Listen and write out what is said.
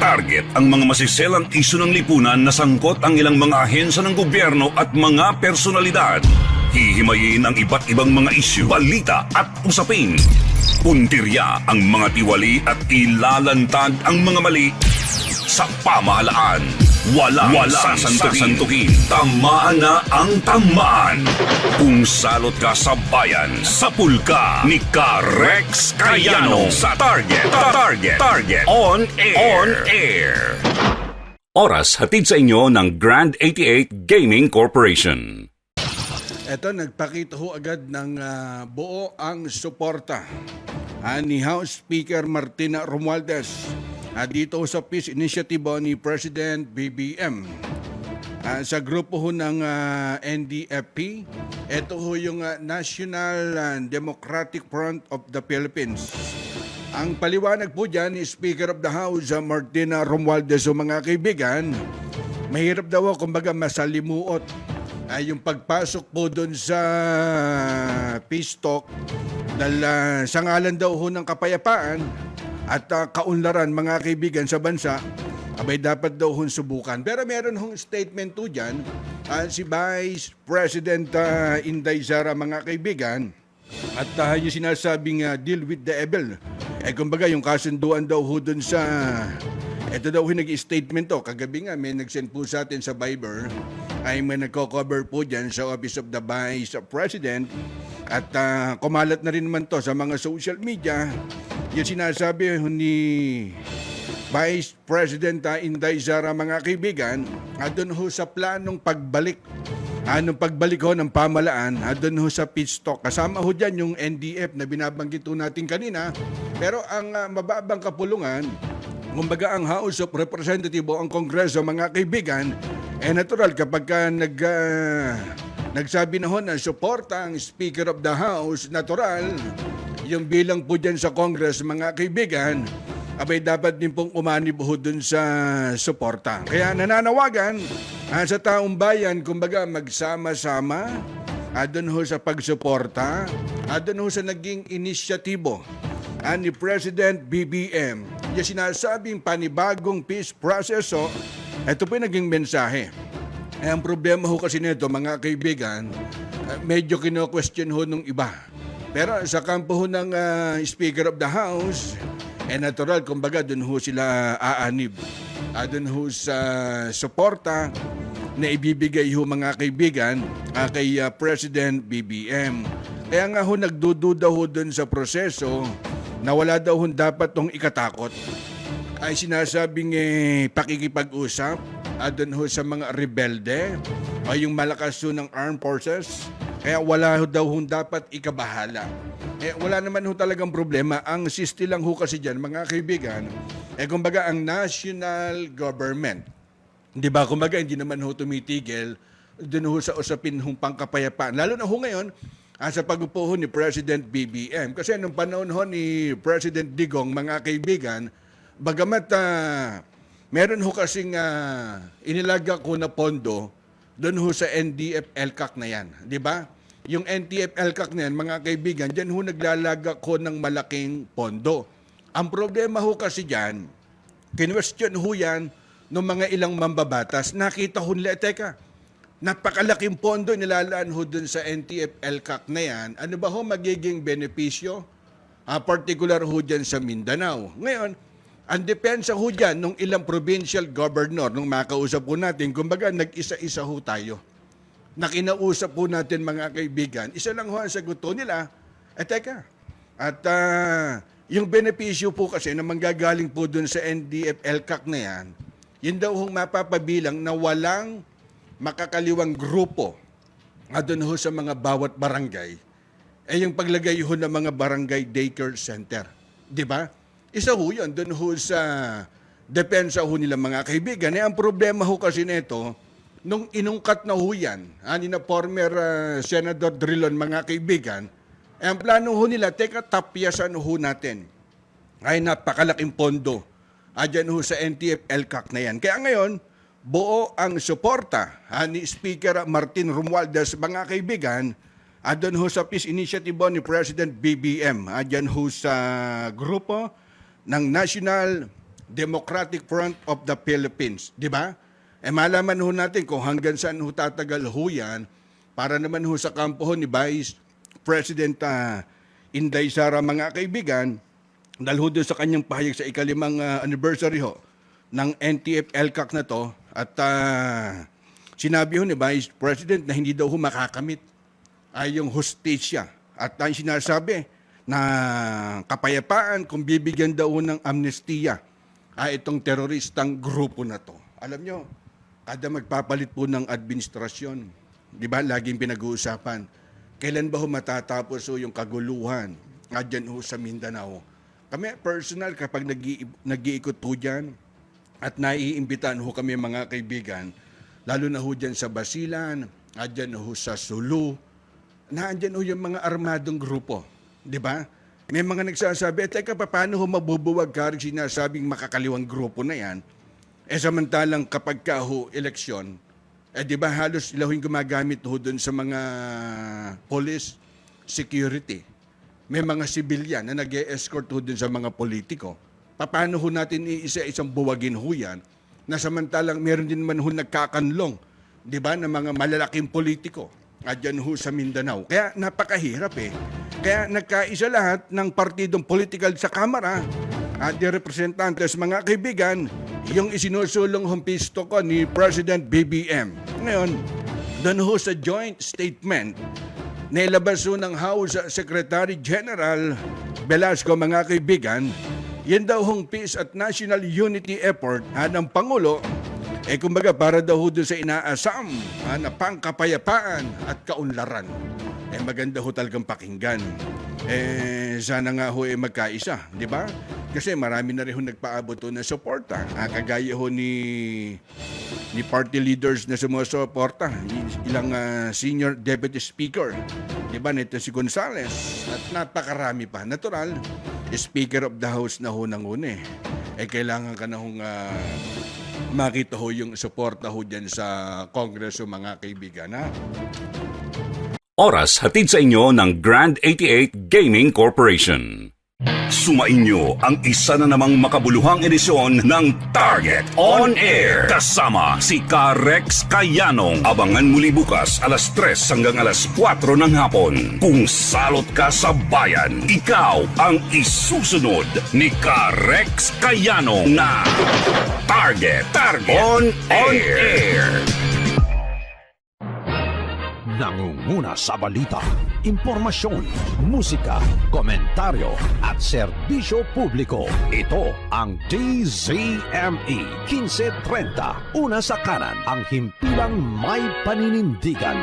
Target ang mga masiselang isyu ng lipunan na sangkot ang ilang mga ahensya ng gobyerno at mga personalidad. Hihimayin ang iba't ibang mga isyu, balita at usapin. Puntirya ang mga tiwali at ilalantad ang mga mali sa pamahalaan. Walang sasantukin. Tamaan na ang tamaan. Kung salot ka sa bayan, sapul ka ni Rex Cayano sa Target On Air. Oras hatid sa inyo ng Grand 88 Gaming Corporation. Ito, nagpakita ho agad ng buo ang suporta ni House Speaker Martina Romualdez dito sa Peace Initiative ni President BBM. Sa grupo ho ng NDFP, ito ho yung National Democratic Front of the Philippines. Ang paliwanag po dyan ni Speaker of the House Martina Romualdez, o mga kaibigan, mahirap daw kumbaga masalimuot yung pagpasok po doon sa peace talk dahil sa ngalan daw ho ng kapayapaan at kaunlaran, mga kaibigan, sa bansa, abay dapat daw hong subukan. Pero meron hong statement to dyan si Vice President Inday Sara, mga kaibigan, at yung sinasabing deal with the evil. Kumbaga yung kasunduan daw ho dun sa, ito daw ho nag-statement to. Kagabi nga may nag-send po sa atin sa Viber, ay may nagko-cover po dyan sa Office of the Vice President, at kumalat na rin naman to sa mga social media. Yung sinasabi ni Vice President Inday Sara, mga kaibigan, doon ho sa planong pagbalik, anong pagbalik ho ng pamalaan, doon ho sa peace talk. Kasama ho dyan yung NDF na binabanggit ho natin kanina. Pero ang mababang kapulungan, kumbaga ang House of Representatives o ang Kongreso, mga kaibigan, natural kapag nagsabi na ho na suporta ang Speaker of the House, natural, yung bilang po dyan sa Congress, mga kaibigan, abay dapat din pong umanib ho dun sa suporta. Kaya nananawagan sa taong bayan, kumbaga magsama-sama dun ho sa pagsuporta, dun ho sa naging inisyatibo ni President BBM. Yung sinasabing panibagong peace process, ito po yung naging mensahe. Ang problema ho kasi nito, mga kaibigan, medyo kino-question ho nung iba. Pero sa kampo ho ng Speaker of the House, natural, kumbaga dun ho sila aanib. Dun ho sa suporta na ibibigay ho, mga kaibigan, kay President BBM. Kaya nga ho nagdududa ho dun sa proseso na wala daw ho dapat tong ikatakot. Ay sinasabing pakikipag-usap dun ho sa mga rebelde o yung malakas ho ng armed forces. Kaya wala ho daw ho dapat ikabahala. Wala naman ho talagang problema. Ang sisti lang ho kasi dyan, mga kaibigan, kumbaga ang national government. Di ba? Kumbaga hindi naman ho tumitigil dun ho sa usapin hong pangkapayapaan. Lalo na ho ngayon, sa pagupo ho ni President BBM. Kasi nung panahon ho ni President Digong, mga kaibigan, bagamat meron ho kasing inilaga ko na pondo doon ho sa NDF-LCAC na yan. Di ba? Yung NDF-LCAC na yan, mga kaibigan, dyan ho naglalaga ko ng malaking pondo. Ang problema ho kasi dyan, kinwestiyon ho yan ng mga ilang mambabatas. Nakita ho nila, teka, napakalaking pondo nilalaan ho dun sa NDF-LCAC na yan. Ano ba ho magiging benepisyo? Particular ho dyan sa Mindanao. Ngayon, ang depensa ho dyan nung ilang provincial governor, nung makausap po natin, kumbaga nag-isa-isa ho tayo. Nakinausap po natin, mga kaibigan, isa lang ho ang sagot ho nila, teka, at yung benepisyo po kasi na manggagaling po dun sa NDF-LCAC na yan, yun daw hong mapapabilang na walang makakaliwang grupo dun ho sa mga bawat barangay, yung paglagay ho ng mga barangay daycare center. Di ba? Isa ho yun, dun ho sa depensa ho nila, mga kaibigan. Ang problema ho kasi nito, nung inungkat na ho yan, ni na former Senator Drilon, mga kaibigan, ang plano ho nila, teka, tapyasan ho natin. Ay napakalaking pondo. Dyan ho sa NDF-LCAC na yan. Kaya ngayon, buo ang suporta ni Speaker Martin Romualdez, mga kaibigan, doon ho sa Peace Initiative ni President BBM. Dyan ho sa grupo ng National Democratic Front of the Philippines, di ba? Malaman ho natin kung hanggang saan ho tatagal ho yan para naman ho sa kampo ho ni Vice President Inday Sara, mga kaibigan, dahil ho doon sa kanyang pahayag sa ikalimang anniversary ho ng NTF-ELCAC na to, at sinabi ho ni Vice President na hindi daw ho makakamit ay yung hustisya. At ang sinasabi na kapayapaan kung bibigyan daw ng amnestiya itong teroristang grupo na to. Alam nyo, kada magpapalit po ng administrasyon, di ba, laging pinag-uusapan, kailan ba ho matatapos ho yung kaguluhan dyan ho sa Mindanao? Kami personal, kapag nag-iikot po dyan at naiimbitahan ho kami mga kaibigan, lalo na ho dyan sa Basilan, dyan ho sa Sulu, naandyan ho yung mga armadong grupo, di ba? May mga nagsasabi, teka, paano ho mabubuwag ka rin sinasabing makakaliwang grupo na yan? Samantalang kapag ka ho eleksyon, di ba halos sila ho yung gumagamit ho dun sa mga police security. May mga sibilyan na nag-e-escort ho dun sa mga politiko. Paano ho natin iisa-isang buwagin ho yan na samantalang meron din man ho nagkakanlong, di ba, ng mga malalaking politiko dyan ho sa Mindanao. Kaya napakahirap Kaya nagkaisa lahat ng partidong political sa Kamara at di representantes, mga kaibigan, yung isinusulong humpisto ko ni President BBM. Ngayon, doon ho sa joint statement, nailabas ho ng House Secretary General Velasco, mga kaibigan, yan daw hong peace at national unity effort ng Pangulo, kumbaga para daw ho doon sa inaasam na pangkapayapaan at kaunlaran. Maganda ho talagang pakinggan. Sana nga ho magkaisa, di ba? Kasi marami na rin ho nagpaabot ho na suporta. Kagaya ho ni party leaders na sumusuporta, ilang senior deputy speaker, di ba, nito si Gonzales, at napakarami pa. Natural, Speaker of the House na ho nanguna kailangan ka na hong makita ho yung suporta ho dyan sa Kongreso, mga kaibigan, ha? Oras hatid sa inyo ng Grand 88 Gaming Corporation. Sumainyo ang isa na namang makabuluhang edisyon ng Target On Air. Kasama si Rex Kayanong. Abangan muli bukas alas 3 hanggang alas 4 ng hapon. Kung salot ka sa bayan, ikaw ang isusunod ni Rex Kayanong na Target On Air. Nangunguna sa balita, impormasyon, musika, komentaryo at serbisyo publiko. Ito ang DZME 1530. Una sa kanan, ang himpilang may paninindigan.